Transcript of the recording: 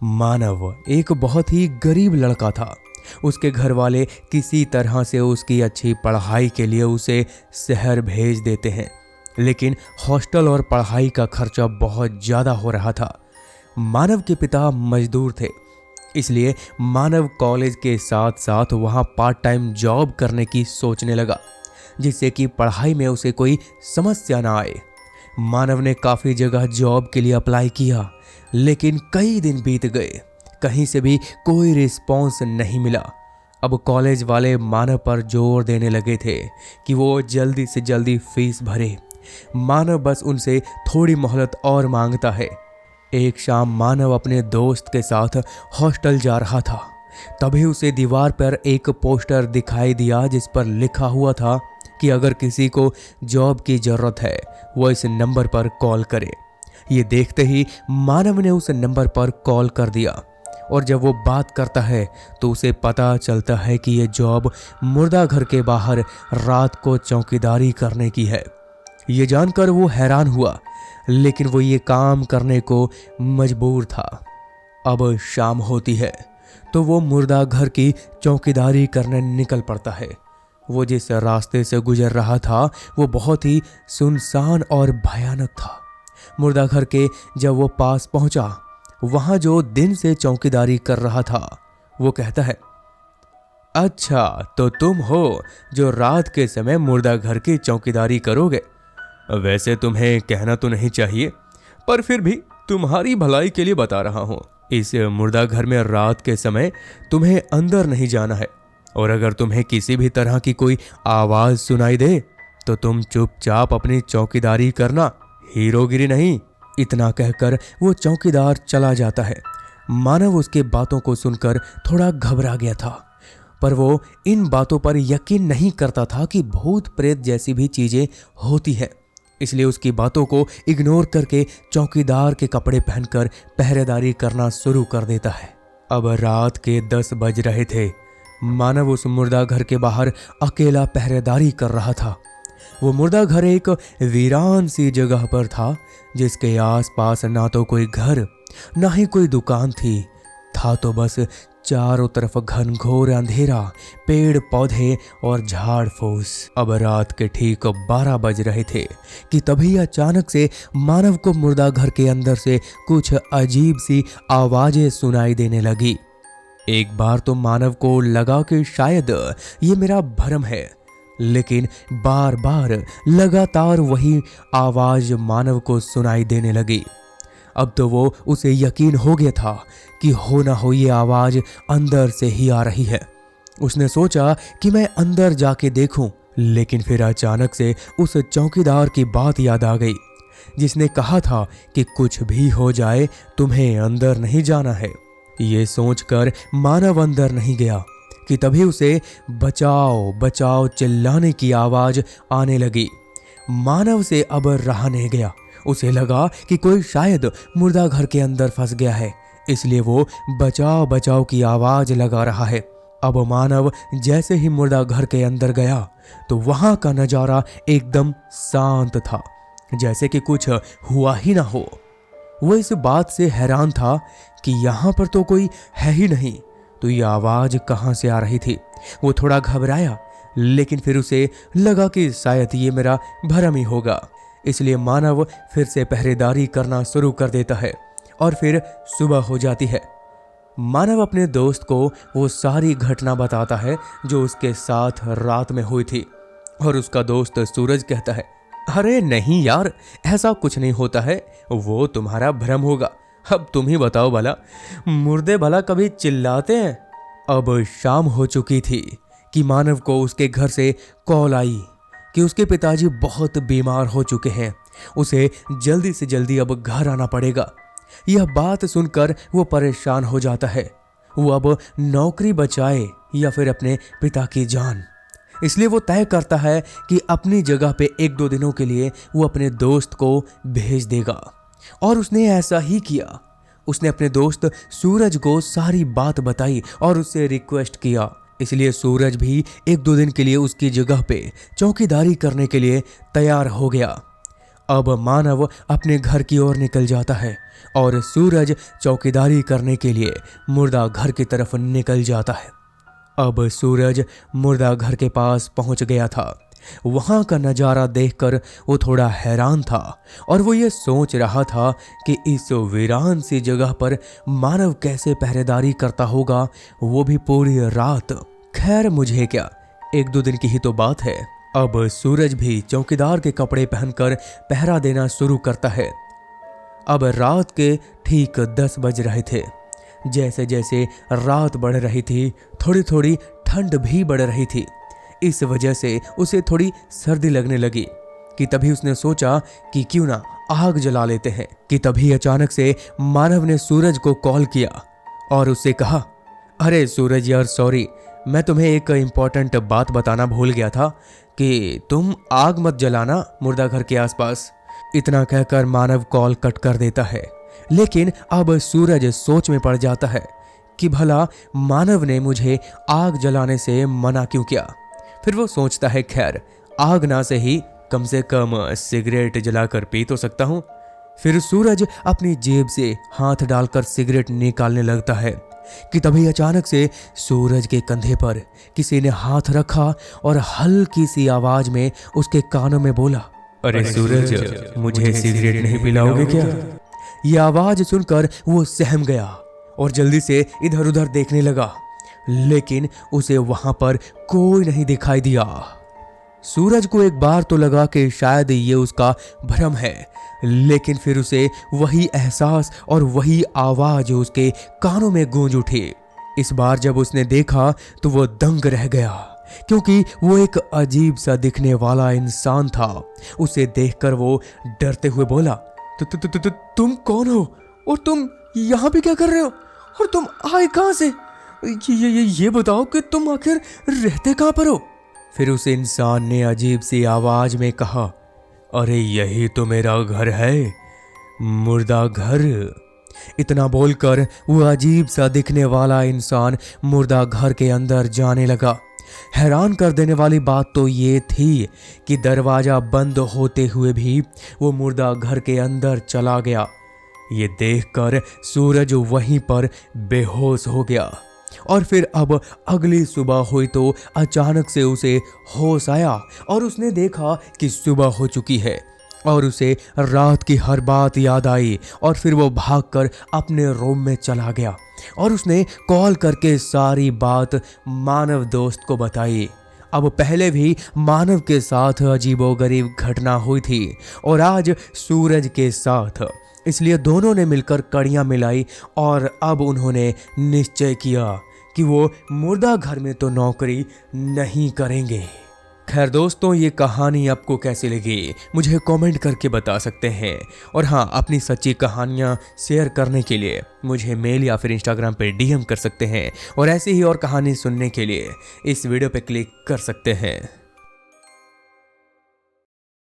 मानव एक बहुत ही गरीब लड़का था। उसके घर वाले किसी तरह से उसकी अच्छी पढ़ाई के लिए उसे शहर भेज देते हैं, लेकिन हॉस्टल और पढ़ाई का खर्चा बहुत ज़्यादा हो रहा था। मानव के पिता मजदूर थे, इसलिए मानव कॉलेज के साथ साथ वहाँ पार्ट टाइम जॉब करने की सोचने लगा, जिससे कि पढ़ाई में उसे कोई समस्या ना आए। मानव ने काफ़ी जगह जॉब के लिए अप्लाई किया, लेकिन कई दिन बीत गए, कहीं से भी कोई रिस्पॉन्स नहीं मिला। अब कॉलेज वाले मानव पर जोर देने लगे थे कि वो जल्दी से जल्दी फीस भरे। मानव बस उनसे थोड़ी मोहलत और मांगता है। एक शाम मानव अपने दोस्त के साथ हॉस्टल जा रहा था, तभी उसे दीवार पर एक पोस्टर दिखाई दिया जिस पर लिखा हुआ था कि अगर किसी को जॉब की ज़रूरत है वो इस नंबर पर कॉल करे। ये देखते ही मानव ने उस नंबर पर कॉल कर दिया, और जब वो बात करता है तो उसे पता चलता है कि ये जॉब मुर्दा घर के बाहर रात को चौकीदारी करने की है। ये जानकर वो हैरान हुआ, लेकिन वो ये काम करने को मजबूर था। अब शाम होती है तो वो मुर्दा घर की चौकीदारी करने निकल पड़ता है। वो जिस रास्ते से गुजर रहा था वो बहुत ही सुनसान और भयानक था। मुर्दा घर के जब वो पास पहुंचा, वहां जो दिन से चौकीदारी कर रहा था वो कहता है, अच्छा तो तुम हो जो रात के समय मुर्दा घर की चौकीदारी करोगे। वैसे तुम्हें कहना तो नहीं चाहिए, पर फिर भी तुम्हारी भलाई के लिए बता रहा हूं। इस मुर्दा घर में रात के समय तुम्हें अंदर नहीं जाना है, और अगर तुम्हें किसी भी तरह की कोई आवाज सुनाई दे तो तुम चुपचाप अपनी चौकीदारी करना, हीरोगिरी नहीं। इतना कहकर वो चौकीदार चला जाता है। मानव उसके बातों को सुनकर थोड़ा घबरा गया था, पर वो इन बातों पर यकीन नहीं करता था कि भूत प्रेत जैसी भी चीजें होती हैं। इसलिए उसकी बातों को इग्नोर करके चौकीदार के कपड़े पहनकर पहरेदारी करना शुरू कर देता है। अब रात के 10 बज रहे थे। मानव उस मुर्दा घर के बाहर अकेला पहरेदारी कर रहा था। वो मुर्दा घर एक वीरान सी जगह पर था, जिसके आसपास ना तो कोई घर ना ही कोई दुकान थी। था तो बस चारों तरफ घनघोर अंधेरा, पेड़ पौधे और झाड़ फूस। अब रात के ठीक 12 बज रहे थे कि तभी अचानक से मानव को मुर्दा घर के अंदर से कुछ अजीब सी आवाजें सुनाई देने लगी। एक बार तो मानव को लगा कि शायद ये मेरा भ्रम है, लेकिन बार बार लगातार वही आवाज मानव को सुनाई देने लगी। अब तो वो उसे यकीन हो गया था कि हो ना हो ये आवाज अंदर से ही आ रही है। उसने सोचा कि मैं अंदर जाके देखूं, लेकिन फिर अचानक से उस चौकीदार की बात याद आ गई, जिसने कहा था कि कुछ भी हो जाए तुम्हें अंदर नहीं जाना है। ये सोचकर मानव अंदर नहीं गया कि तभी उसे बचाओ बचाओ चिल्लाने की आवाज आने लगी। मानव से अब रहा नहीं गया। उसे लगा कि कोई शायद मुर्दा घर के अंदर फंस गया है, इसलिए वो बचाओ बचाओ की आवाज लगा रहा है। अब मानव जैसे ही मुर्दा घर के अंदर गया तो वहां का नजारा एकदम शांत था, जैसे कि कुछ हुआ ही ना हो। वो इस बात से हैरान था कि यहाँ पर तो कोई है ही नहीं, तो ये आवाज कहाँ से आ रही थी। वो थोड़ा घबराया, लेकिन फिर उसे लगा कि शायद ये मेरा भ्रम ही होगा। इसलिए मानव फिर से पहरेदारी करना शुरू कर देता है, और फिर सुबह हो जाती है। मानव अपने दोस्त को वो सारी घटना बताता है जो उसके साथ रात में हुई थी, और उसका दोस्त सूरज कहता है, अरे नहीं यार, ऐसा कुछ नहीं होता है, वो तुम्हारा भ्रम होगा। अब तुम ही बताओ भला, मुर्दे भला कभी चिल्लाते हैं? अब शाम हो चुकी थी कि मानव को उसके घर से कॉल आई कि उसके पिताजी बहुत बीमार हो चुके हैं, उसे जल्दी से जल्दी अब घर आना पड़ेगा। यह बात सुनकर वो परेशान हो जाता है। वो अब नौकरी बचाए या फिर अपने पिता की जान, इसलिए वो तय करता है कि अपनी जगह पे 1-2 दिनों के लिए वो अपने दोस्त को भेज देगा, और उसने ऐसा ही किया। उसने अपने दोस्त सूरज को सारी बात बताई और उससे रिक्वेस्ट किया, इसलिए सूरज भी 1-2 दिन के लिए उसकी जगह पे चौकीदारी करने के लिए तैयार हो गया। अब मानव अपने घर की ओर निकल जाता है और सूरज चौकीदारी करने के लिए मुर्दा घर की तरफ निकल जाता है। अब सूरज मुर्दा घर के पास पहुंच गया था। वहां का नज़ारा देखकर वो थोड़ा हैरान था और वो ये सोच रहा था कि इस वीरान सी जगह पर मानव कैसे पहरेदारी करता होगा, वो भी पूरी रात। खैर मुझे क्या, 1-2 दिन की ही तो बात है। अब सूरज भी चौकीदार के कपड़े पहनकर पहरा देना शुरू करता है। अब रात के ठीक 10 बज रहे थे। जैसे जैसे रात बढ़ रही थी, थोड़ी थोड़ी ठंड भी बढ़ रही थी। इस वजह से उसे थोड़ी सर्दी लगने लगी कि तभी उसने सोचा कि क्यों ना आग जला लेते हैं। कि तभी अचानक से मानव ने सूरज को कॉल किया और उससे कहा, अरे सूरज यार सॉरी, मैं तुम्हें एक इम्पॉर्टेंट बात बताना भूल गया था कि तुम आग मत जलाना मुर्दा घर के आसपास। इतना कहकर मानव कॉल कट कर देता है। लेकिन अब सूरज सोच में पड़ जाता है कि भला मानव ने मुझे आग जलाने से मना क्यों किया। फिर वो सोचता है खैर आग ना से ही कम से कम सिगरेट जलाकर पी तो सकता हूँ। फिर सूरज अपनी जेब से हाथ डालकर सिगरेट निकालने लगता है कि तभी अचानक से सूरज के कंधे पर किसी ने हाथ रखा और हल्की सी आवाज में उसके कानों में बोला, अरे सूरज, मुझे सिगरेट नहीं पिलाओगे क्या? यह आवाज सुनकर वो सहम गया और जल्दी से इधर उधर देखने लगा, लेकिन उसे वहां पर कोई नहीं दिखाई दिया। सूरज को एक बार तो लगा कि शायद ये उसका भ्रम है, लेकिन फिर उसे वही एहसास और वही आवाज उसके कानों में गूंज उठी। इस बार जब उसने देखा तो वो दंग रह गया, क्योंकि वो एक अजीब सा दिखने वाला इंसान था। उसे देखकर वो डरते हुए बोला, तुम कौन हो और तुम यहाँ पे क्या कर रहे हो और तुम आए कहाँ से? ये बताओ कि तुम आखिर रहते कहाँ पर हो? फिर उस इंसान ने अजीब सी आवाज में कहा, अरे यही तो मेरा घर है, मुर्दा घर। इतना बोलकर वो अजीब सा दिखने वाला इंसान मुर्दा घर के अंदर जाने लगा। हैरान कर देने वाली बात तो ये थी कि दरवाजा बंद होते हुए भी वो मुर्दा घर के अंदर चला गया। ये देखकर सूरज वहीं पर बेहोश हो गया। और फिर अब अगली सुबह हुई तो अचानक से उसे होश आया और उसने देखा कि सुबह हो चुकी है और उसे रात की हर बात याद आई। और फिर वो भागकर अपने रूम में चला गया और उसने कॉल करके सारी बात मानव दोस्त को बताई। अब पहले भी मानव के साथ अजीबोगरीब घटना हुई थी और आज सूरज के साथ, इसलिए दोनों ने मिलकर कड़ियां मिलाई और अब उन्होंने निश्चय किया कि वो मुर्दा घर में तो नौकरी नहीं करेंगे। खैर दोस्तों, ये कहानी आपको कैसी लगी मुझे कमेंट करके बता सकते हैं। और हाँ, अपनी सच्ची कहानियाँ शेयर करने के लिए मुझे मेल या फिर इंस्टाग्राम पे DM कर सकते हैं और ऐसी ही और कहानी सुनने के लिए इस वीडियो पे क्लिक कर सकते हैं।